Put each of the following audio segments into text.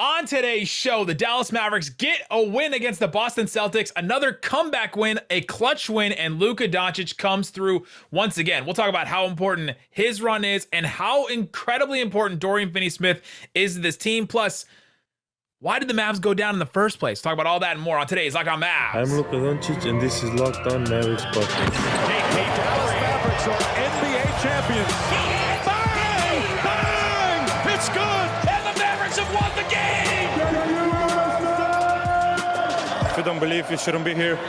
On today's show, the Dallas Mavericks get a win against the Boston Celtics, another comeback win, a clutch win, and Luka Doncic comes through once again. We'll talk about how important his run is and how incredibly important Dorian Finney-Smith is to this team. Plus, why did the Mavs go down in the first place? Talk about all that and more on today's Locked On Mavs. I'm Luka Doncic, and this is Locked On Mavericks podcast. The Dallas Mavericks are NBA champions. Bang! Bang! It's good! And the Mavericks have won the game! If you don't believe, you shouldn't be here.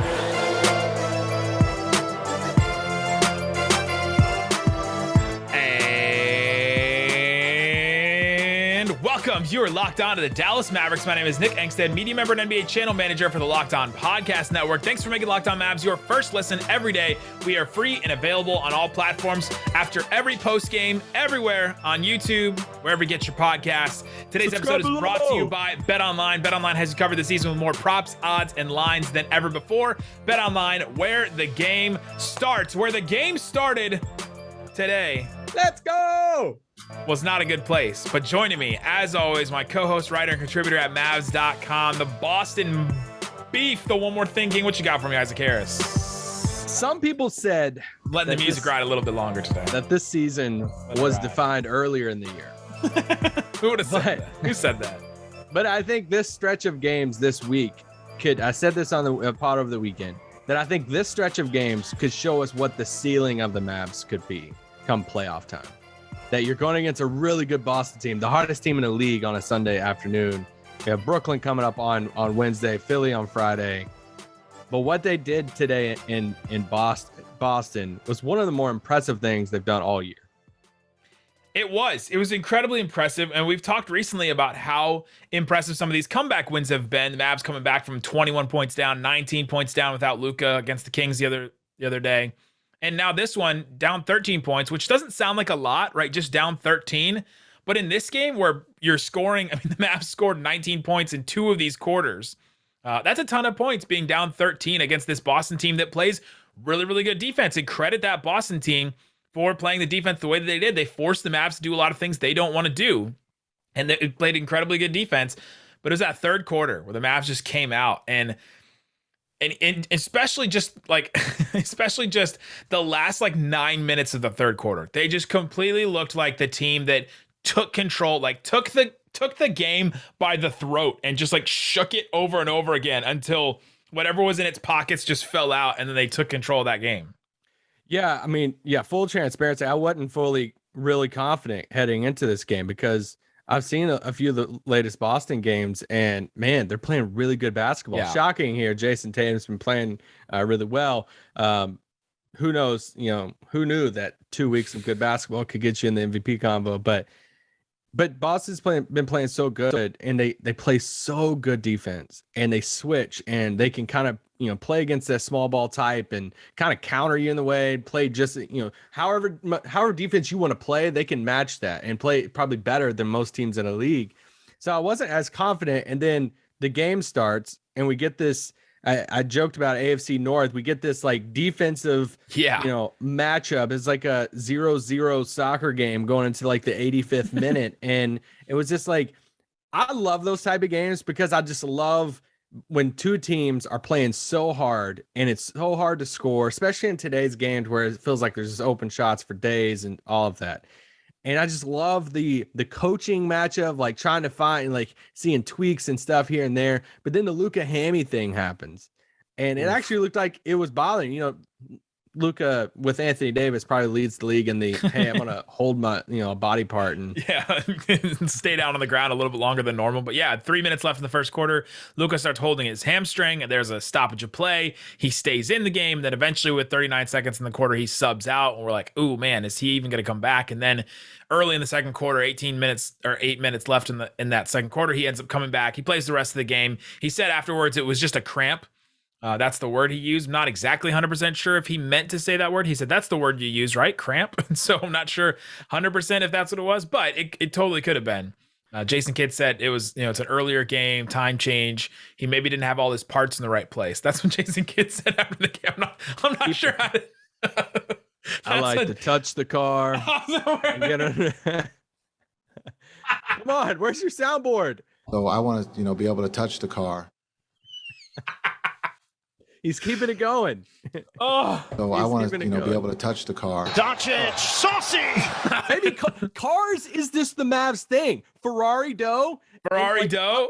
Welcome. You are locked on to the Dallas Mavericks. My name is Nick Angstadt, media member and NBA channel manager for the Locked On Podcast Network. Thanks for making Locked On Mavs your first listen every day. We are free and available on all platforms after every post game, everywhere on YouTube, wherever you get your podcasts. Today's episode is brought to you by BetOnline. BetOnline has you covered this season with more props, odds, and lines than ever before. BetOnline, where the game starts, where the game started today. Let's go! Was not a good place, but joining me, as always, my co-host, writer, and contributor at Mavs.com, the Boston Beef, the One More Thing King. What you got for me, Isaac Harris? Some people said letting the music ride a little bit longer today. That this season was defined earlier in the year. Who would have said that? Who said that? But I think this stretch of games this week I said this on the pod over the weekend, that I think this stretch of games could show us what the ceiling of the Mavs could be come playoff time. That you're going against a really good Boston team, the hardest team in the league on a Sunday afternoon. You have Brooklyn coming up on Wednesday, Philly on Friday. But what they did today in Boston was one of the more impressive things they've done all year. It was incredibly impressive. And we've talked recently about how impressive some of these comeback wins have been. The Mavs coming back from 21 points down, 19 points down without Luka against the Kings the other day. And now this one, down 13 points, which doesn't sound like a lot, right? Just down 13. But in this game where you're scoring, I mean, the Mavs scored 19 points in two of these quarters. That's a ton of points being down 13 against this Boston team that plays really, really good defense. And credit that Boston team for playing the defense the way that they did. They forced the Mavs to do a lot of things they don't want to do. And they played incredibly good defense. But it was that third quarter where the Mavs just came out and especially just the last 9 minutes of the third quarter, they just completely looked like the team that took control, took the game by the throat and just shook it over and over again until whatever was in its pockets just fell out, and then they took control of that game. Yeah, I mean, full transparency. I wasn't fully really confident heading into this game because I've seen a few of the latest Boston games, and man, they're playing really good basketball. Yeah. Shocking here. Jayson Tatum's been playing really well. Who knows? Who knew that 2 weeks of good basketball could get you in the MVP combo? But Boston's been playing so good, and they play so good defense, and they switch, and they can kind of play against that small ball type and kind of counter you in the way, play just, however defense you want to play, they can match that and play probably better than most teams in the league. So I wasn't as confident. And then the game starts and we get this, I joked about AFC North. We get this defensive, matchup. It's like a 0-0 soccer game going into the 85th minute. And it was just I love those type of games because I just love when two teams are playing so hard and it's so hard to score, especially in today's games where it feels like there's just open shots for days and all of that. And I just love the coaching matchup, trying to find, seeing tweaks and stuff here and there. But then the Luka hammy thing happens. And it actually looked like it was bothering, Luka with Anthony Davis probably leads the league in the, hey, I'm going to hold my, body part and stay down on the ground a little bit longer than normal. But 3 minutes left in the first quarter. Luka starts holding his hamstring and there's a stoppage of play. He stays in the game. Then eventually with 39 seconds in the quarter, he subs out. And we're like, ooh, man, is he even going to come back? And then early in the second quarter, 8 minutes left in that second quarter, he ends up coming back. He plays the rest of the game. He said afterwards it was just a cramp. That's the word he used. I'm not exactly 100% sure if he meant to say that word. He said, that's the word you use, right? Cramp. So I'm not sure 100% if that's what it was, but it totally could have been. Jason Kidd said it was, it's an earlier game, time change. He maybe didn't have all his parts in the right place. That's what Jason Kidd said after the game. I'm not sure how to. I like to touch the car. Come on, where's your soundboard? So I want to, be able to touch the car. He's keeping it going. Oh, So I want to, be able to touch the car. Doncic, saucy. Maybe cars is this the Mavs thing? Ferrari dough? Ferrari dough.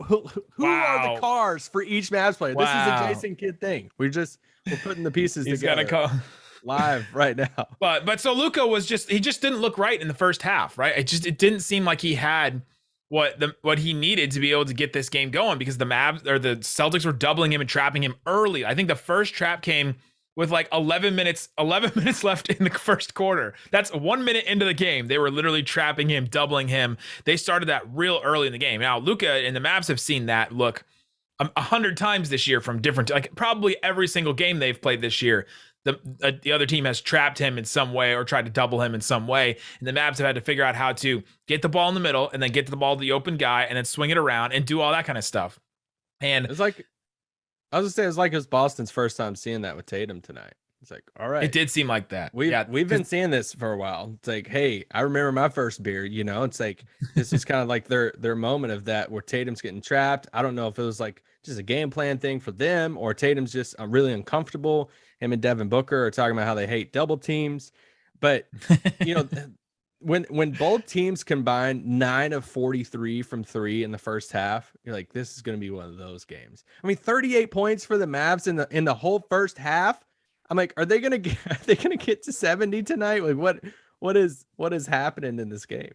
Who are Wow. the cars for each Mavs player? Wow. This is a Jayson Kidd thing. We're putting the pieces He's together gonna call. live right now. But so Luka was he just didn't look right in the first half, right? It didn't seem like he had what he needed to be able to get this game going, because the Mavs or the Celtics were doubling him and trapping him early. I think the first trap came with like 11 minutes left in the first quarter. That's 1 minute into the game. They were literally trapping him, doubling him. They started that real early in the game. Now Luka and the Mavs have seen that look 100 times this year from different, like probably every single game they've played this year. The other team has trapped him in some way or tried to double him in some way. And the Mavs have had to figure out how to get the ball in the middle and then get to the ball to the open guy and then swing it around and do all that kind of stuff. And It's like, I was gonna say, it's like it was Boston's first time seeing that with Tatum tonight. It's like, all right. it did seem like that. We've been seeing this for a while. It's like, hey, I remember my first beer, it's like, this is kind of like their moment of that where Tatum's getting trapped. I don't know if it was like just a game plan thing for them or Tatum's just really uncomfortable. Him and Devin Booker are talking about how they hate double teams. But, when both teams combine 9 of 43 from 3 in the first half, you're like, this is going to be one of those games. I mean, 38 points for the Mavs in the whole first half. I'm like, are they going to get to 70 tonight? Like what is happening in this game?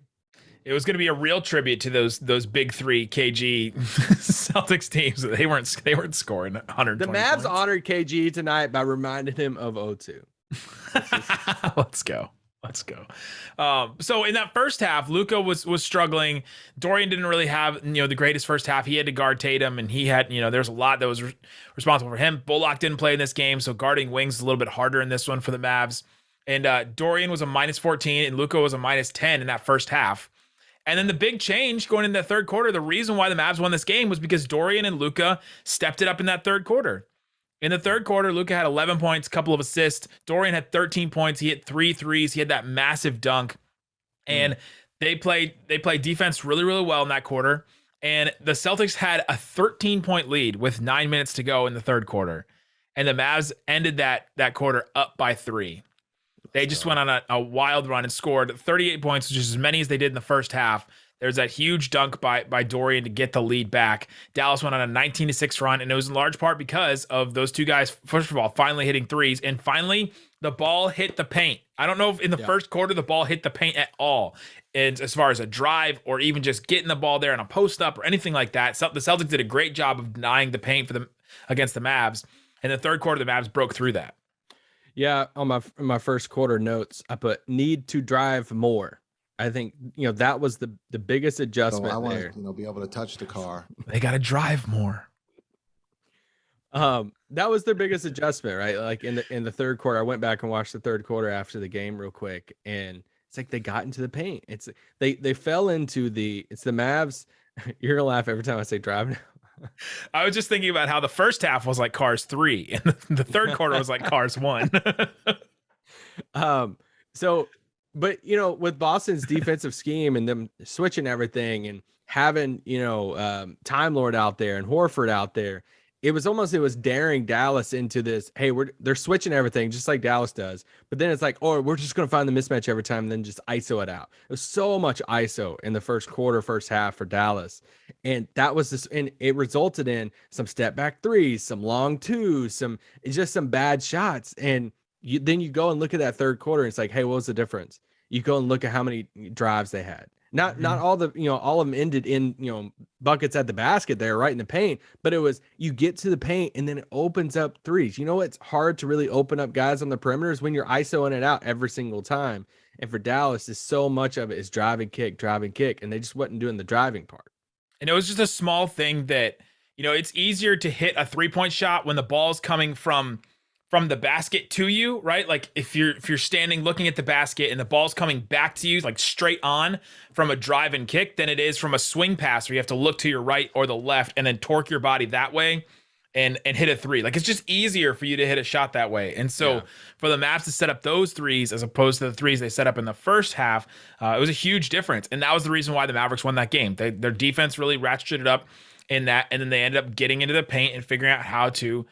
It was going to be a real tribute to those big 3 KG Celtics teams. They weren't scoring 100. The Mavs honored KG tonight by reminding him of 0-2. Let's go. So in that first half, Luka was struggling. Dorian didn't really have the greatest first half. He had to guard Tatum, and he had there's a lot that was responsible for him. Bullock didn't play in this game, so guarding wings is a little bit harder in this one for the Mavs. And Dorian was a -14, and Luka was a -10 in that first half. And then the big change going into the third quarter, the reason why the Mavs won this game was because Dorian and Luka stepped it up in that third quarter. In the third quarter, Luka had 11 points, a couple of assists. Dorian had 13 points. He hit 3 threes. He had that massive dunk. And they played defense really, really well in that quarter. And the Celtics had a 13-point lead with 9 minutes to go in the third quarter. And the Mavs ended that quarter up by 3. They just went on a wild run and scored 38 points, which is as many as they did in the first half. There's that huge dunk by Dorian to get the lead back. Dallas went on a 19-6 run, and it was in large part because of those two guys, first of all, finally hitting threes, and finally the ball hit the paint. I don't know if in the first quarter the ball hit the paint at all, and as far as a drive or even just getting the ball there on a post up or anything like that. So the Celtics did a great job of denying the paint for them against the Mavs. In the third quarter, the Mavs broke through that. Yeah, on my first quarter notes, I put need to drive more. I think that was the biggest adjustment. So I want there. to be able to touch the car. They got to drive more. That was their biggest adjustment, right? Like in the third quarter, I went back and watched the third quarter after the game real quick, and it's like they got into the paint. It's they fell into the Mavs. You're gonna laugh every time I say drive now. I was just thinking about how the first half was like Cars 3 and the third quarter was like Cars 1. But with Boston's defensive scheme and them switching everything and having Time Lord out there and Horford out there, it was daring Dallas into this. Hey, they're switching everything just like Dallas does. But then it's like, oh, we're just gonna find the mismatch every time and then just ISO it out. It was so much ISO in the first quarter, first half for Dallas, and that was this, and it resulted in some step back threes, some long twos, some bad shots, and then you go and look at that third quarter, and it's like, hey, what was the difference? You go and look at how many drives they had. Not all all of them ended in buckets at the basket there, right in the paint, but it was you get to the paint and then it opens up threes. It's hard to really open up guys on the perimeters when you're ISOing it out every single time. And for Dallas, is so much of it is drive and kick, and they just wasn't doing the driving part. And it was just a small thing that it's easier to hit a 3-point shot when the ball's coming from the basket to you, right? Like if you're standing looking at the basket and the ball's coming back to you like straight on from a drive and kick than it is from a swing pass where you have to look to your right or the left and then torque your body that way. and hit a three. Like, it's just easier for you to hit a shot that way. And so for the Mavs to set up those threes as opposed to the threes they set up in the first half, it was a huge difference. And that was the reason why the Mavericks won that game. Their defense really ratcheted it up in that, and then they ended up getting into the paint and figuring out how to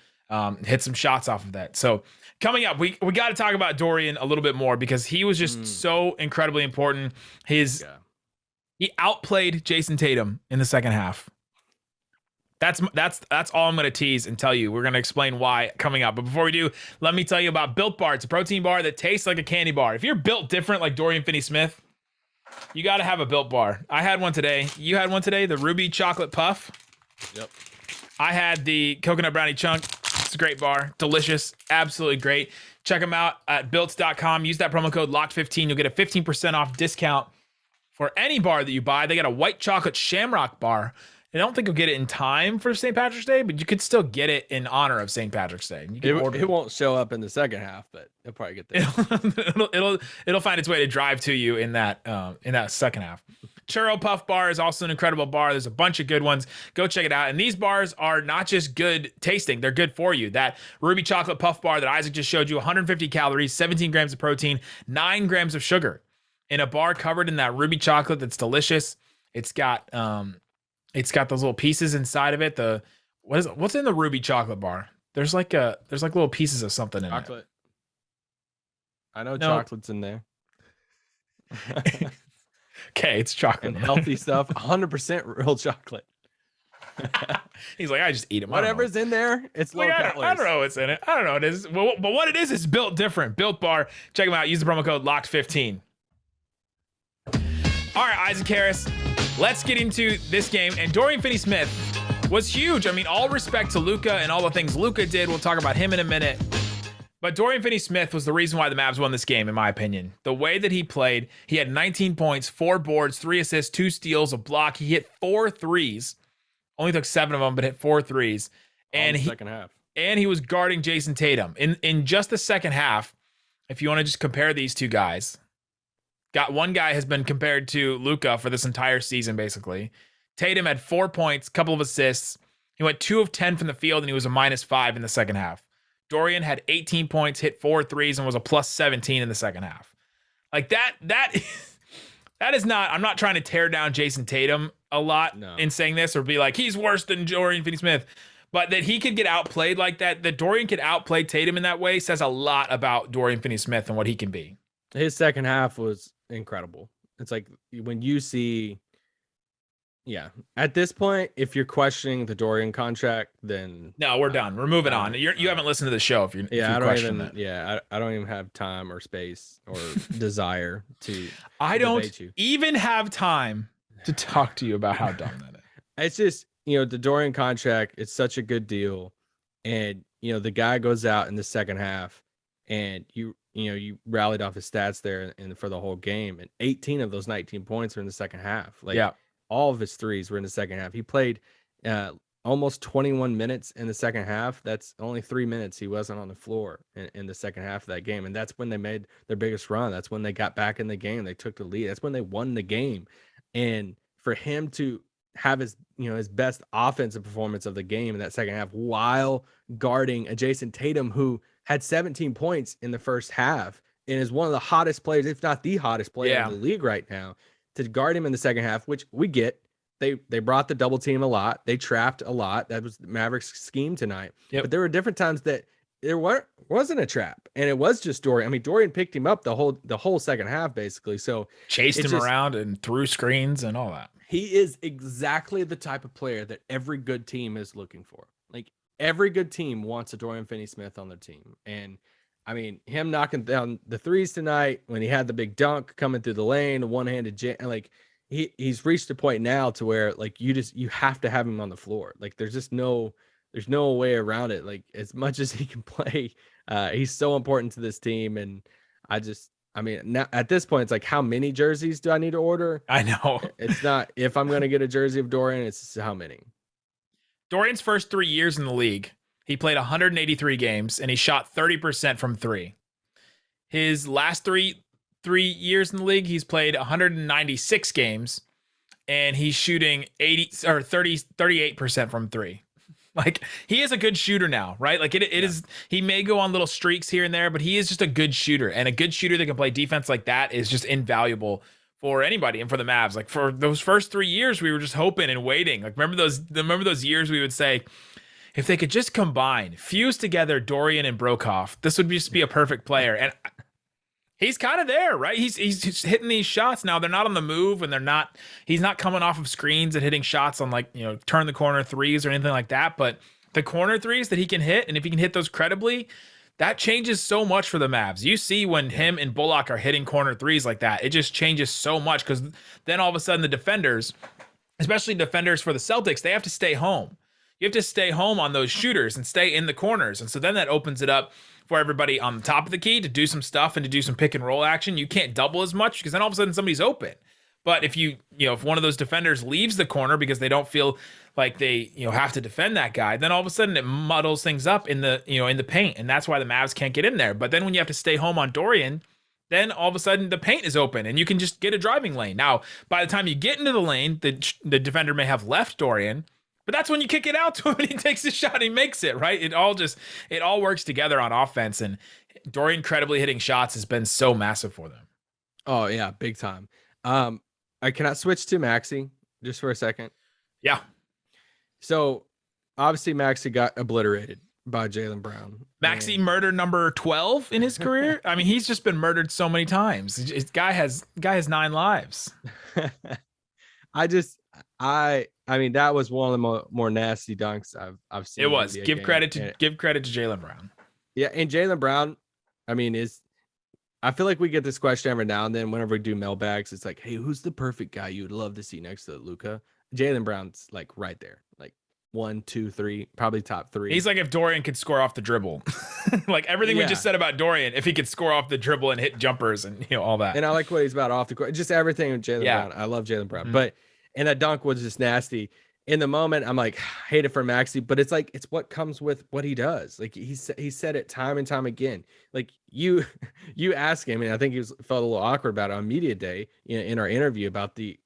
hit some shots off of that. So coming up, we got to talk about Dorian a little bit more because he was just so incredibly important. He outplayed Jayson Tatum in the second half. That's all I'm going to tease and tell you. We're going to explain why coming up. But before we do, let me tell you about Built Bar. It's a protein bar that tastes like a candy bar. If you're built different like Dorian Finney-Smith, you got to have a Built Bar. I had one today. You had one today, the Ruby Chocolate Puff. Yep. I had the Coconut Brownie Chunk. It's a great bar. Delicious. Absolutely great. Check them out at built.com. Use that promo code LOCKED15. You'll get a 15% off discount for any bar that you buy. They got a white chocolate shamrock bar. I don't think you'll get it in time for St. Patrick's Day, but you could still get it in honor of St. Patrick's Day. You can order it won't show up in the second half, but it'll probably get there. It'll find its way to drive to you in that second half. Churro Puff Bar is also an incredible bar. There's a bunch of good ones. Go check it out. And these bars are not just good tasting, they're good for you. That Ruby Chocolate Puff Bar that Isaac just showed you, 150 calories, 17 grams of protein, 9 grams of sugar in a bar covered in that ruby chocolate that's delicious. It's got those little pieces inside of it. What's in the Ruby Chocolate Bar? There's like little pieces of something in Chocolate. it. I know chocolate's in there. Okay, it's chocolate. And healthy stuff. 100% real chocolate. He's like, I just eat it. Whatever's in there, it's low calories. I don't know what's in it. I don't know what it is. But what it is built different. Built Bar. Check them out. Use the promo code LOCKED15. All right, Isaac Harris. Let's get into this game. And Dorian Finney-Smith was huge. I mean, all respect to Luka and all the things Luka did. We'll talk about him in a minute. But Dorian Finney-Smith was the reason why the Mavs won this game, in my opinion. The way that he played, he had 19 points, 4 boards, 3 assists, 2 steals, a block. He hit 4 threes. Only took 7 of them, but hit 4 threes. And second half. And he was guarding Jayson Tatum. In just the second half, if you want to just compare these two guys, one guy has been compared to Luka for this entire season, basically. Tatum had 4 points, couple of assists. He went 2 of 10 from the field, and he was a -5 in the second half. Dorian had 18 points, hit 4 threes, and was a +17 in the second half. Like that is not, I'm not trying to tear down Jayson Tatum a lot in saying this or be like, he's worse than Dorian Finney-Smith. But that he could get outplayed like that Dorian could outplay Tatum in that way says a lot about Dorian Finney-Smith and what he can be. His second half was incredible. It's like when you see, at this point, if you're questioning the Dorian contract, then no, we're done. We're moving on. You haven't listened to the show if you question that. I don't even have time or space or desire to. I don't even have time to talk to you about how dumb that is. It's just, the Dorian contract, it's such a good deal. And, the guy goes out in the second half and you rallied off his stats there and for the whole game. And 18 of those 19 points are in the second half. All of his threes were in the second half. He played almost 21 minutes in the second half. That's only 3 minutes he wasn't on the floor in the second half of that game. And that's when they made their biggest run. That's when they got back in the game. They took the lead. That's when they won the game. And for him to have his best offensive performance of the game in that second half while guarding a Jayson Tatum who had 17 points in the first half and is one of the hottest players, if not the hottest player in the league right now, to guard him in the second half, which we get. They brought the double team a lot. They trapped a lot. That was the Mavericks' scheme tonight. Yep. But there were different times that there wasn't a trap, and it was just Dorian. I mean, Dorian picked him up the whole second half, basically. So chased him around and threw screens and all that. He is exactly the type of player that every good team is looking for. Like every good team wants a Dorian Finney-Smith on their team, and I mean, him knocking down the threes tonight when he had the big dunk coming through the lane, one-handed like he's reached a point now to where like you have to have him on the floor. Like there's no way around it. Like as much as he can play, he's so important to this team. And now at this point, it's like, how many jerseys do I need to order? I know. It's not if I'm going to get a jersey of Dorian, it's how many. Dorian's first 3 years in the league, he played 183 games and he shot 30% from 3. His last three years in the league, he's played 196 games and he's shooting 38% from 3. Like, he is a good shooter now, right? Like, it is, he may go on little streaks here and there, but he is just a good shooter. And a good shooter that can play defense like that is just invaluable for anybody and for the Mavs. Like, for those first 3 years, we were just hoping and waiting. Like, remember those years we would say, if they could just combine, fuse together Dorian and Brokoff, this would just be a perfect player. And he's kind of there, right? He's hitting these shots now. They're not on the move, and he's not coming off of screens and hitting shots on, like, turn the corner threes or anything like that. But the corner threes that he can hit, and if he can hit those credibly, that changes so much for the Mavs. You see when him and Bullock are hitting corner threes like that, it just changes so much, because then all of a sudden the defenders, especially defenders for the Celtics, they have to stay home. You have to stay home on those shooters and stay in the corners. And so then that opens it up for everybody on the top of the key to do some stuff and to do some pick and roll action. You can't double as much, because then all of a sudden somebody's open. But if if one of those defenders leaves the corner because they don't feel like they, have to defend that guy, then all of a sudden it muddles things up in the, in the paint. And that's why the Mavs can't get in there. But then when you have to stay home on Dorian, then all of a sudden the paint is open and you can just get a driving lane. Now, by the time you get into the lane, the defender may have left Dorian, but that's when you kick it out to him and he takes the shot and he makes it, right? It all works together on offense, and Dorian credibly hitting shots has been so massive for them. Oh yeah, big time. I cannot switch to Maxey just for a second. Yeah. So obviously Maxey got obliterated by Jaylen Brown. Maxey murder number 12 in his career. I mean, he's just been murdered so many times. This guy has 9 lives. I mean, that was one of the more nasty dunks I've seen. It was. Give credit to Jaylen Brown. Yeah, and Jaylen Brown, I mean, I feel like we get this question every now and then whenever we do mailbags. It's like, hey, who's the perfect guy you would love to see next to Luka? Jaylen Brown's like right there, like 1, 2, 3, probably top 3. He's like if Dorian could score off the dribble. Like everything we just said about Dorian, if he could score off the dribble and hit jumpers and all that. And I like what he's about off the court. Just everything with Jaylen Brown. I love Jaylen Brown. Mm-hmm. And that dunk was just nasty. In the moment, I'm like, hate it for Maxey, but it's like, it's what comes with what he does. Like he said it time and time again. Like you ask him, and I think he felt a little awkward about it on media day in our interview about the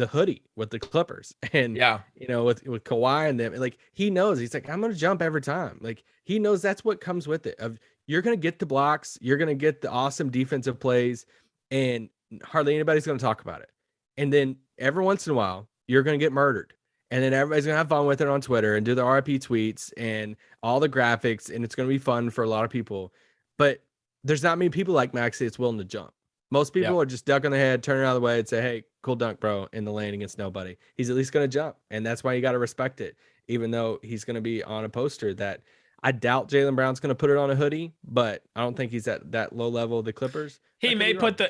hoodie with the Clippers and with Kawhi and them. Like he knows, he's like, I'm going to jump every time. Like he knows that's what comes with it. You're going to get the blocks, you're going to get the awesome defensive plays, and hardly anybody's going to talk about it. And then every once in a while, you're going to get murdered. And then everybody's going to have fun with it on Twitter and do the RIP tweets and all the graphics. And it's going to be fun for a lot of people. But there's not many people like Maxey that's willing to jump. Most people are just ducking their head, turning out of the way and say, hey, cool dunk, bro, in the lane against nobody. He's at least going to jump. And that's why you got to respect it, even though he's going to be on a poster that I doubt Jaylen Brown's going to put it on a hoodie, but I don't think he's at that low level of the Clippers. He dapped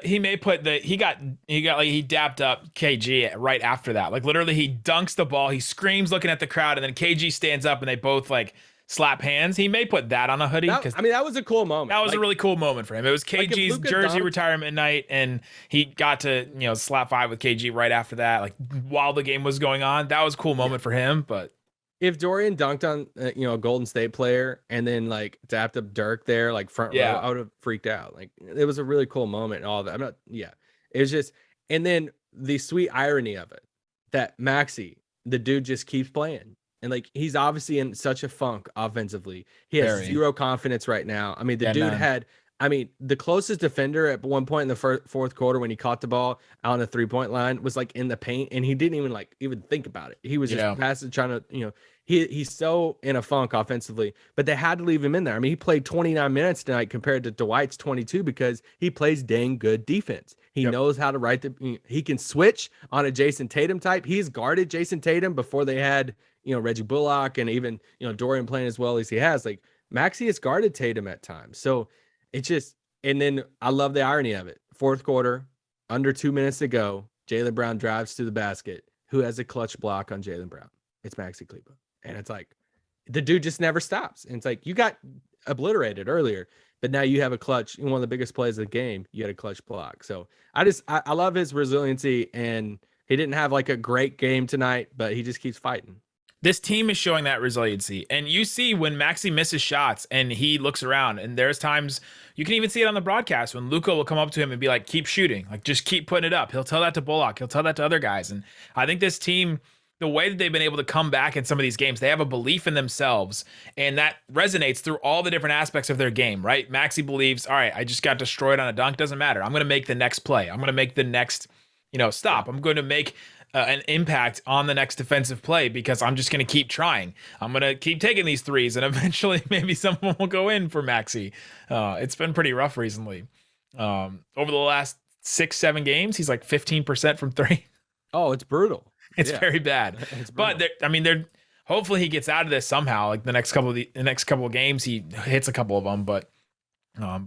up KG right after that. Like literally he dunks the ball, he screams looking at the crowd, and then KG stands up and they both like slap hands. He may put that on a hoodie. That was a cool moment. That was a really cool moment for him. It was KG's jersey retirement night, and he got to, slap 5 with KG right after that, like while the game was going on. That was a cool moment for him, but if Dorian dunked on, a Golden State player and then like dapped up Dirk there, like front row, I would have freaked out. Like it was a really cool moment and all that. It was just, and then the sweet irony of it that Maxey, the dude just keeps playing. And like, he's obviously in such a funk offensively. He has zero confidence right now. I mean, the dude had, the closest defender at one point in the fourth quarter when he caught the ball out on the 3-point line was like in the paint, and he didn't even think about it. He was just passing, trying to, he's so in a funk offensively, but they had to leave him in there. I mean, he played 29 minutes tonight compared to Dwight's 22 because he plays dang good defense. He knows how to he can switch on a Jayson Tatum type. He's guarded Jayson Tatum before they had, Reggie Bullock and even, Dorian playing as well as he has. Like Maxey has guarded Tatum at times. So it's just, and then I love the irony of it. Fourth quarter, under 2 minutes to go, Jaylen Brown drives to the basket. Who has a clutch block on Jaylen Brown? It's Maxey Kleber. And it's like, the dude just never stops. And it's like, you got obliterated earlier, but now you have a clutch, one of the biggest plays of the game. You had a clutch block. So I love his resiliency, and he didn't have like a great game tonight, but he just keeps fighting. This team is showing that resiliency. And you see when Maxey misses shots and he looks around, and there's times you can even see it on the broadcast when Luka will come up to him and be like, keep shooting, like just keep putting it up. He'll tell that to Bullock. He'll tell that to other guys. And I think this team the way that they've been able to come back in some of these games, they have a belief in themselves, and that resonates through all the different aspects of their game, right? Maxey believes, all right, I just got destroyed on a dunk. Doesn't matter. I'm going to make the next play. I'm going to make the next, stop. I'm going to make an impact on the next defensive play because I'm just going to keep trying. I'm going to keep taking these threes, and eventually maybe someone will go in for Maxey. It's been pretty rough recently. Over the last 6-7 games, he's like 15% from three. Oh, it's brutal. It's very bad. But they're hopefully he gets out of this somehow. Like the next couple of games, he hits a couple of them. But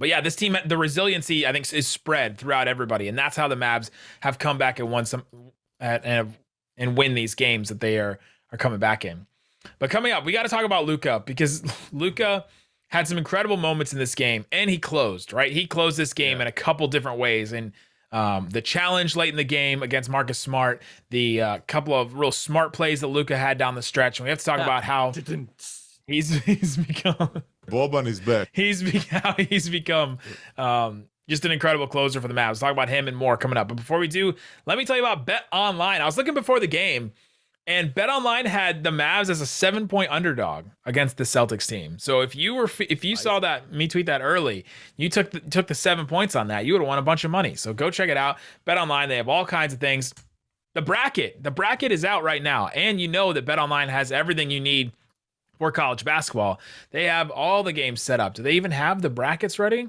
yeah, this team, the resiliency I think is spread throughout everybody, and that's how the Mavs have come back and won and win these games that they are coming back in. But coming up, we got to talk about Luka, because Luka had some incredible moments in this game, and he closed, right? He closed this game in a couple different ways, and the challenge late in the game against Marcus Smart, the couple of real smart plays that Luka had down the stretch. And we have to talk about how he's become Boban is back. He's become just an incredible closer for the Mavs. Talk about him and more coming up. But before we do, let me tell you about Bet Online. I was looking before the game, and Bet Online had the Mavs as a 7-point underdog against the Celtics team. So if you saw that, me tweet that early, you took the 7 points on that, you would have won a bunch of money. So go check it out. Bet Online, they have all kinds of things. The bracket is out right now, and you know that Bet Online has everything you need for college basketball. They have all the games set up. Do they even have the brackets ready?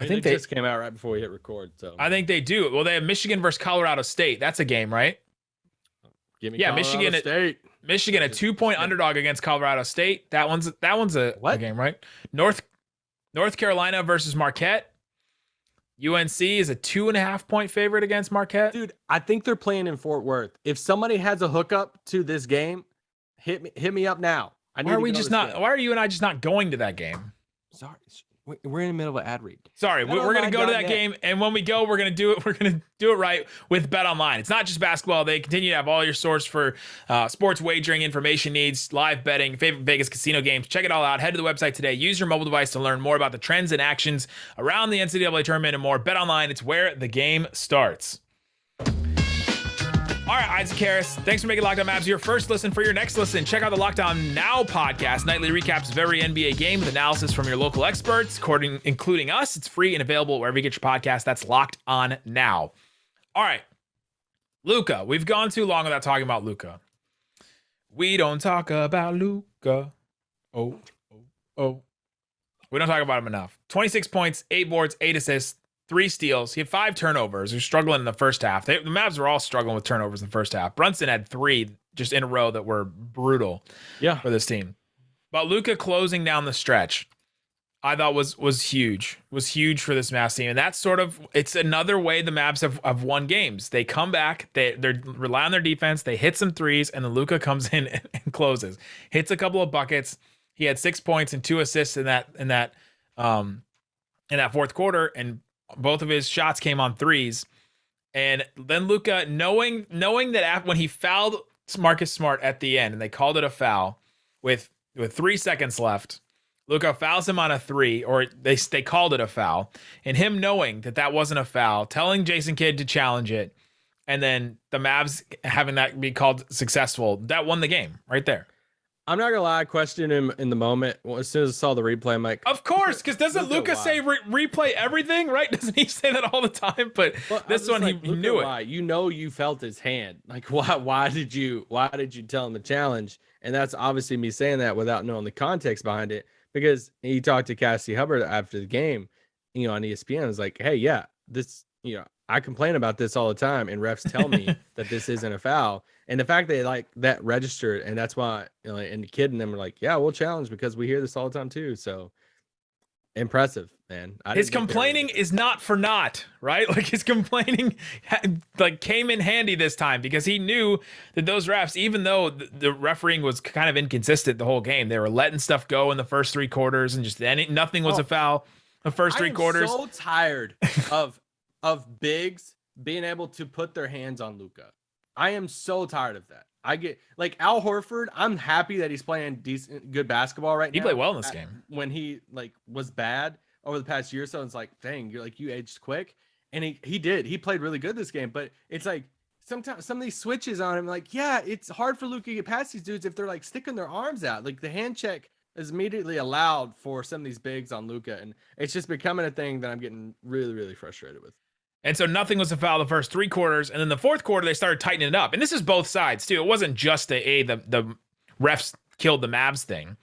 I think they just came out right before we hit record. So I think they do. Well, they have Michigan versus Colorado State. That's a game, right? Give me Colorado State. Michigan, a 2-point underdog against Colorado State. That one's a game, right? North Carolina versus Marquette. UNC is a 2.5-point favorite against Marquette. Dude, I think they're playing in Fort Worth. If somebody has a hookup to this game, hit me up now. Why are you and I just not going to that game? Sorry. We're in the middle of an ad read. Sorry, we're going to go to that game, and when we go, we're going to do it. We're going to do it right with Bet Online. It's not just basketball. They continue to have all your source for sports wagering information needs, live betting, favorite Vegas casino games. Check it all out. Head to the website today. Use your mobile device to learn more about the trends and actions around the NCAA tournament and more. Bet Online, it's where the game starts. All right, Isaac Harris, thanks for making Locked On Mavs your first listen. For your next listen, check out the Locked On Now podcast. Nightly recaps of every NBA game with analysis from your local experts, including us. It's free and available wherever you get your podcast. That's Locked On Now. All right, Luka. We've gone too long without talking about Luka. We don't talk about Luka. Oh. We don't talk about him enough. 26 points, 8 boards, 8 assists. 3 steals. He had 5 turnovers. He was struggling in the first half. The Mavs were all struggling with turnovers in the first half. Brunson had 3 just in a row that were brutal for this team. But Luka closing down the stretch, I thought was huge. Was huge for this Mavs team. And that's it's another way the Mavs have won games. They come back, they rely on their defense, they hit some threes, and then Luka comes in and closes. Hits a couple of buckets. He had 6 points and 2 assists in that fourth quarter, and both of his shots came on threes. And then Luka, knowing that when he fouled Marcus Smart at the end and they called it a foul with 3 seconds left, Luka fouls him on a 3, or they called it a foul. And him knowing that wasn't a foul, telling Jason Kidd to challenge it, and then the Mavs having that be called successful, that won the game right there. I'm not gonna lie, I questioned him in the moment. Well, as soon as I saw the replay, I'm like, of course, because doesn't Luka say replay everything, right? Doesn't he say that all the time? But this one, like, he knew it. Why? You felt his hand. Like, why did you tell him to challenge? And that's obviously me saying that without knowing the context behind it, because he talked to Cassie Hubbard after the game, on ESPN. I was like, hey, yeah, this, I complain about this all the time, and refs tell me that this isn't a foul. And the fact that that registered, and that's why, and the kid and them were like, yeah, we'll challenge because we hear this all the time too. So impressive, man. His complaining is not for naught, right? Like, his complaining came in handy this time, because he knew that those refs, even though the refereeing was kind of inconsistent the whole game, they were letting stuff go in the first 3 quarters, and just nothing was a foul the first 3 quarters. I'm so tired of bigs being able to put their hands on Luka. I am so tired of that. I get, like, Al Horford, I'm happy that he's playing good basketball right now. He played well in this game. When he was bad over the past year or so, it's like, dang, you aged quick. And he did. He played really good this game, but it's like sometimes some of these switches on him, like, yeah, it's hard for Luka to get past these dudes if they're like sticking their arms out. Like the hand check is immediately allowed for some of these bigs on Luka, and it's just becoming a thing that I'm getting really, really frustrated with. And so nothing was a foul the first 3 quarters, and then the fourth quarter they started tightening it up. And this is both sides too. It wasn't just the refs killed the Mavs thing.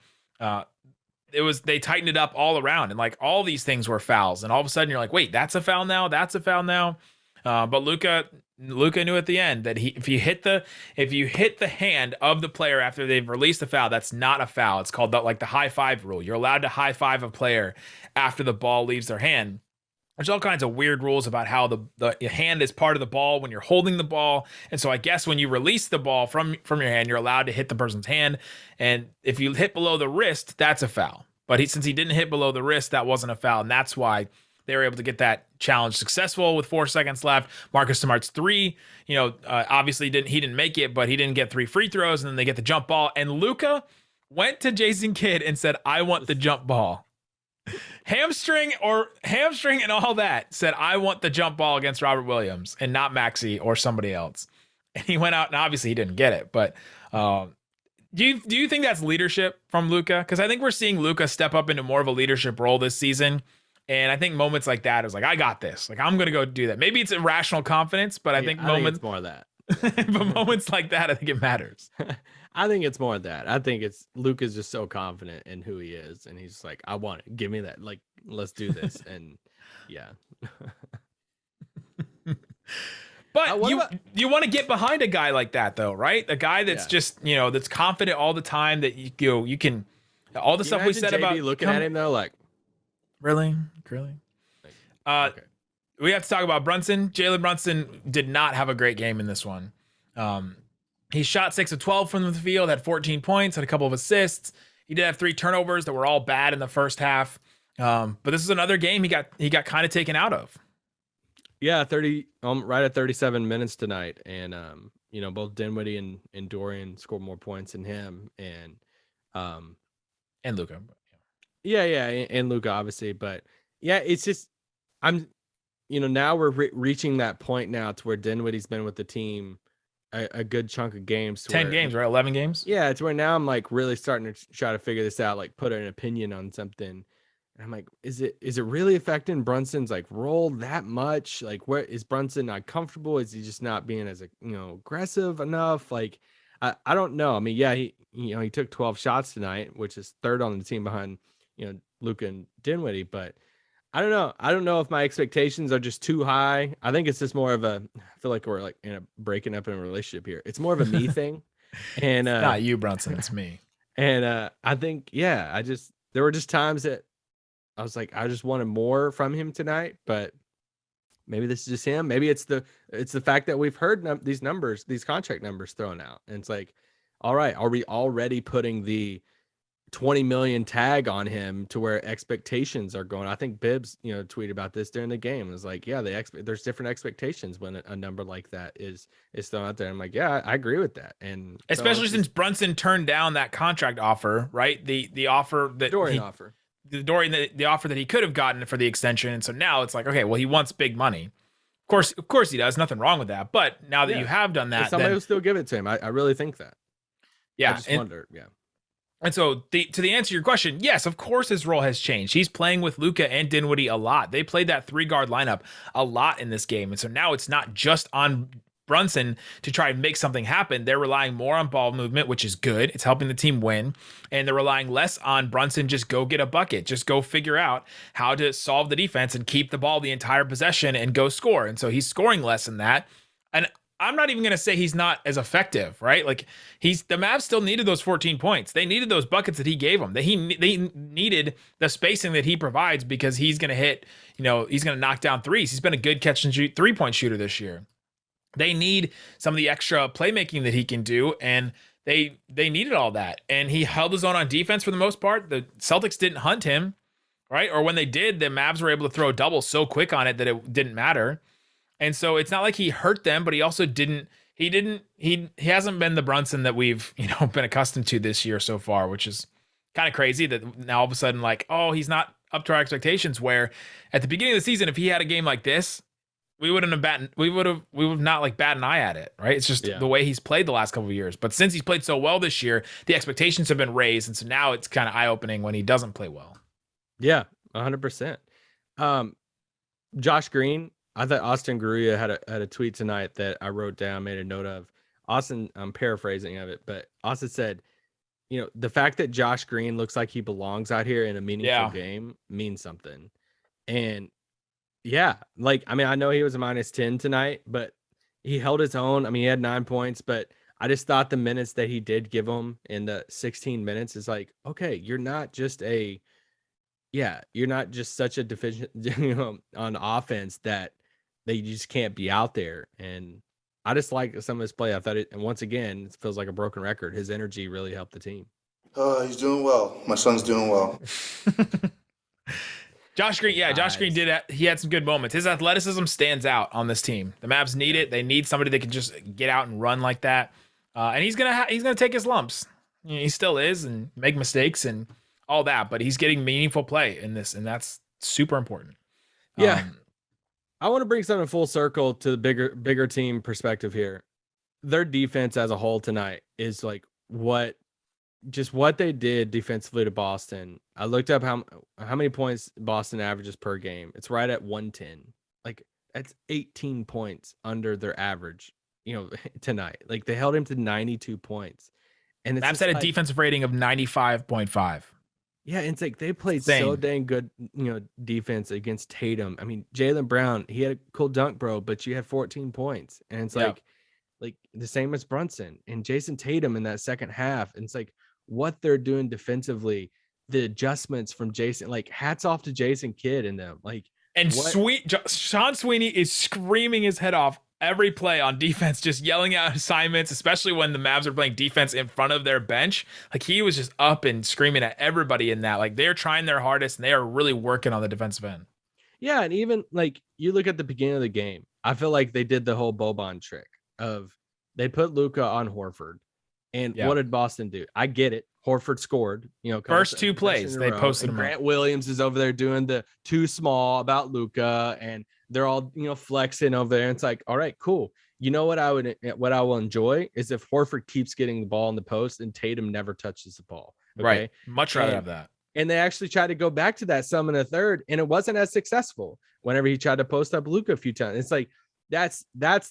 It was they tightened it up all around, and like all these things were fouls. And all of a sudden you're like, wait, that's a foul now. That's a foul now. But Luka knew at the end that if you hit the hand of the player after they've released the foul, that's not a foul. It's called the high five rule. You're allowed to high five a player after the ball leaves their hand. There's all kinds of weird rules about how the hand is part of the ball when you're holding the ball. And so I guess when you release the ball from your hand, you're allowed to hit the person's hand. And if you hit below the wrist, that's a foul. But since he didn't hit below the wrist, that wasn't a foul. And that's why they were able to get that challenge successful with 4 seconds left. Marcus Smart's 3, obviously he didn't make it, but he didn't get 3 free throws. And then they get the jump ball. And Luka went to Jason Kidd and said, I want the jump ball. Hamstring and all that, said I want the jump ball against Robert Williams and not Maxey or somebody else. And he went out and obviously he didn't get it. But do you think that's leadership from Luka? Because I think we're seeing Luka step up into more of a leadership role this season. And I think moments like that is like, I got this. Like, I'm going to go do that. Maybe it's irrational confidence, but I think moments it's more of that. But moments like that, I think it matters. I think it's more of that. I think it's Luka's just so confident in who he is, and he's like, I want it. Give me that. Like, let's do this. And yeah. But you want to get behind a guy like that, though, right? A guy that's just that's confident all the time. That you can all the stuff we said JB about looking at him though, like really. Okay. We have to talk about Brunson. Jalen Brunson did not have a great game in this one. He shot 6 of 12 from the field, had 14 points, had a couple of assists. He did have 3 turnovers that were all bad in the first half. But this is another game he got kind of taken out of. Yeah, 30 right at 37 minutes tonight. And both Dinwiddie and Dorian scored more points than him and Luka. Yeah, and Luka obviously, but yeah, it's just now we're reaching that point now to where Dinwiddie's been with the team a good chunk of games. 10 games, right? 11 games? Yeah, it's where now I'm like really starting to try to figure this out, like put an opinion on something. And I'm like, is it really affecting Brunson's like role that much? Like, where is Brunson not comfortable? Is he just not being as aggressive enough? Like, I don't know. I mean, yeah, he took 12 shots tonight, which is 3rd on the team behind Luka and Dinwiddie, but I don't know. I don't know if my expectations are just too high. I think it's just more of I feel like we're like breaking up in a relationship here. It's more of a me thing. And it's not you, Brunson, it's me. And I think, yeah, there were just times that I was like, I just wanted more from him tonight, but maybe this is just him. Maybe it's the fact that we've heard these contract numbers thrown out. And it's like, all right, are we already putting the 20 million tag on him to where expectations are going? I think Bibbs, tweeted about this during the game. It was like, yeah, there's different expectations when a number like that is thrown out there. I'm like, yeah, I agree with that. And especially since Brunson turned down that contract offer, right? The offer that Dorian offer. The offer that he could have gotten for the extension. And so now it's like, okay, well, he wants big money. Of course he does. Nothing wrong with that. But now that you have done that, somebody will still give it to him. I really think that. Yeah. I just wonder. Yeah. And so to the answer to your question, yes, of course his role has changed. He's playing with Luka and Dinwiddie a lot. They played that 3-guard lineup a lot in this game. And so now it's not just on Brunson to try and make something happen. They're relying more on ball movement, which is good. It's helping the team win. And they're relying less on Brunson, just go get a bucket. Just go figure out how to solve the defense and keep the ball the entire possession and go score. And so he's scoring less than that. And I'm not even going to say he's not as effective, right? Like the Mavs still needed those 14 points. They needed those buckets that he gave them. They needed the spacing that he provides because he's going to hit, he's going to knock down threes. He's been a good catch and shoot 3-point shooter this year. They need some of the extra playmaking that he can do, and they needed all that. And he held his own on defense for the most part. The Celtics didn't hunt him, right? Or when they did, the Mavs were able to throw a double so quick on it that it didn't matter. And so it's not like he hurt them, but he also he hasn't been the Brunson that we've, been accustomed to this year so far, which is kind of crazy that now all of a sudden, like, oh, he's not up to our expectations, where at the beginning of the season, if he had a game like this, we would have not like bat an eye at it, right? It's just the way he's played the last couple of years. But since he's played so well this year, the expectations have been raised, and so now it's kind of eye-opening when he doesn't play well. Yeah, 100%. Josh Green, I thought Austin Guerrilla had a tweet tonight that I wrote down, made a note of. Austin, I'm paraphrasing of it, but Austin said, the fact that Josh Green looks like he belongs out here in a meaningful game means something. And yeah, I know he was a -10 tonight, but he held his own. I mean, he had 9 points, but I just thought the minutes that he did give him in the 16 minutes is like, okay, you're not just such a deficient, on offense that you just can't be out there. And I just like some of his play. I thought and once again, it feels like a broken record. His energy really helped the team. He's doing well. My son's doing well. Josh Green, Josh Green he had some good moments. His athleticism stands out on this team. The Mavs need it. They need somebody that can just get out and run like that. And he's gonna take his lumps. He still is, and make mistakes and all that. But he's getting meaningful play in this, and that's super important. Yeah, I want to bring something full circle to the bigger team perspective here. Their defense as a whole tonight is like what they did defensively to Boston. I looked up how many points Boston averages per game. It's right at 110. Like that's 18 points under their average, tonight. Like they held him to 92 points. And it's Mavs had a defensive rating of 95.5. Yeah, and it's like they played so dang good, defense against Tatum. I mean, Jaylen Brown, he had a cool dunk, bro, but you had 14 points. And it's like the same as Brunson and Jayson Tatum in that second half. And it's like what they're doing defensively, the adjustments from Jason, like hats off to Jason Kidd and them. Sean Sweeney is screaming his head off every play on defense, just yelling out assignments, especially when the Mavs are playing defense in front of their bench. Like he was just up and screaming at everybody in that. Like they're trying their hardest and they are really working on the defensive end. Yeah, and even like you look at the beginning of the game, I feel like they did the whole Boban trick of they put Luka on Horford. And what did Boston do? I get it. Horford scored, first 2 plays they posted him. Grant Williams is over there doing the too small about Luka, and they're all flexing over there. And it's like, all right, cool. You know what I will enjoy is if Horford keeps getting the ball in the post and Tatum never touches the ball. Okay? Right. Much rather have that. And they actually tried to go back to that some in the third, and it wasn't as successful whenever he tried to post up Luka a few times. It's like that's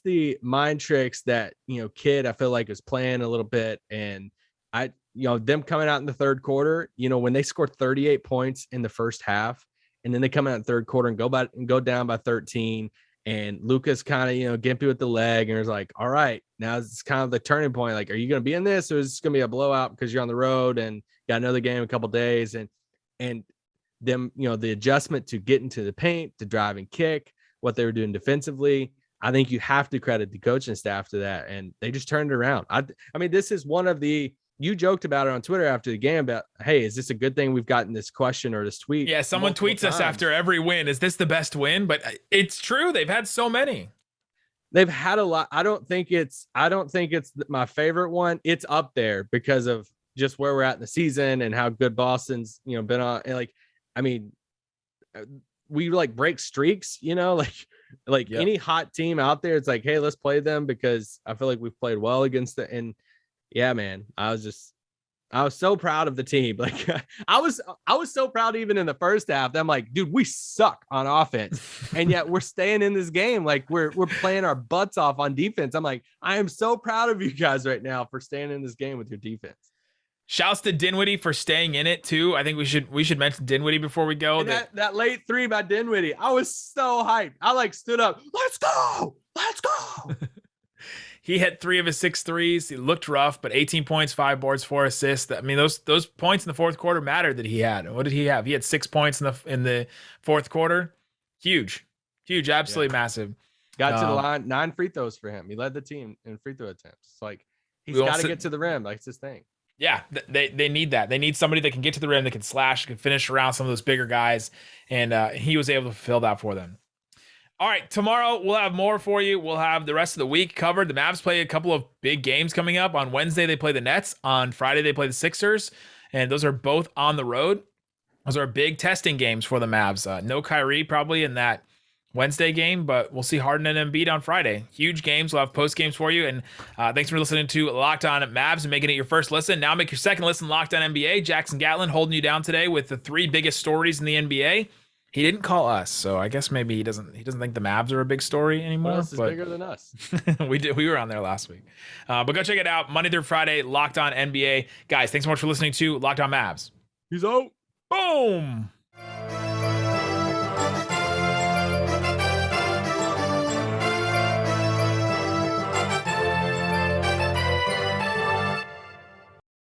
the mind tricks that Kidd I feel like is playing a little bit, and them coming out in the third quarter, when they scored 38 points in the first half, and then they come out in the third quarter and go down by 13, and Luka's kind of gimpy with the leg, and it's like, all right, now it's kind of the turning point. Like, are you going to be in this, or is this going to be a blowout because you're on the road and got another game in a couple days, and them the adjustment to get into the paint, to drive and kick, what they were doing defensively. I think you have to credit the coaching staff to that, and they just turned it around. I mean, this is one of you joked about it on Twitter after the game about, hey, is this a good thing we've gotten this question or this tweet? Yeah, someone tweets us after every win. Is this the best win? But it's true. They've had so many. They've had a lot. I don't think it's my favorite one. It's up there because of just where we're at in the season and how good Boston's, been on. And we break streaks, any hot team out there. It's like, hey, let's play them because I feel like we've played well against it. And yeah, man, I was so proud of the team. Like I was so proud even in the first half that I'm like, dude, we suck on offense. And yet we're staying in this game. Like we're playing our butts off on defense. I'm like, I am so proud of you guys right now for staying in this game with your defense. Shouts to Dinwiddie for staying in it too. I think we should mention Dinwiddie before we go. That late 3 by Dinwiddie, I was so hyped. I stood up. Let's go. He hit 3 of his 6 threes. He looked rough, but 18 points, 5 boards, 4 assists. I mean, those points in the fourth quarter mattered that he had. What did he have? He had 6 points in the fourth quarter. Huge, absolutely massive. Got to the line, 9 free throws for him. He led the team in free throw attempts. It's like he's got to get to the rim. Like it's his thing. Yeah, they need that. They need somebody that can get to the rim, that can slash, can finish around some of those bigger guys, and he was able to fulfill that for them. All right, tomorrow we'll have more for you. We'll have the rest of the week covered. The Mavs play a couple of big games coming up. On Wednesday, they play the Nets. On Friday, they play the Sixers, and those are both on the road. Those are big testing games for the Mavs. No Kyrie probably in that Wednesday game, but we'll see Harden and Embiid on Friday. Huge games. We'll have post games for you. And thanks for listening to Locked On Mavs and making it your first listen. Now make your second listen Locked On NBA. Jackson Gatlin holding you down today with the 3 biggest stories in the NBA. He didn't call us, so I guess maybe he doesn't think the Mavs are a big story anymore. What else is bigger than us? We were on there last week. But go check it out. Monday through Friday, Locked On NBA. Guys, thanks so much for listening to Locked On Mavs. He's out. Boom.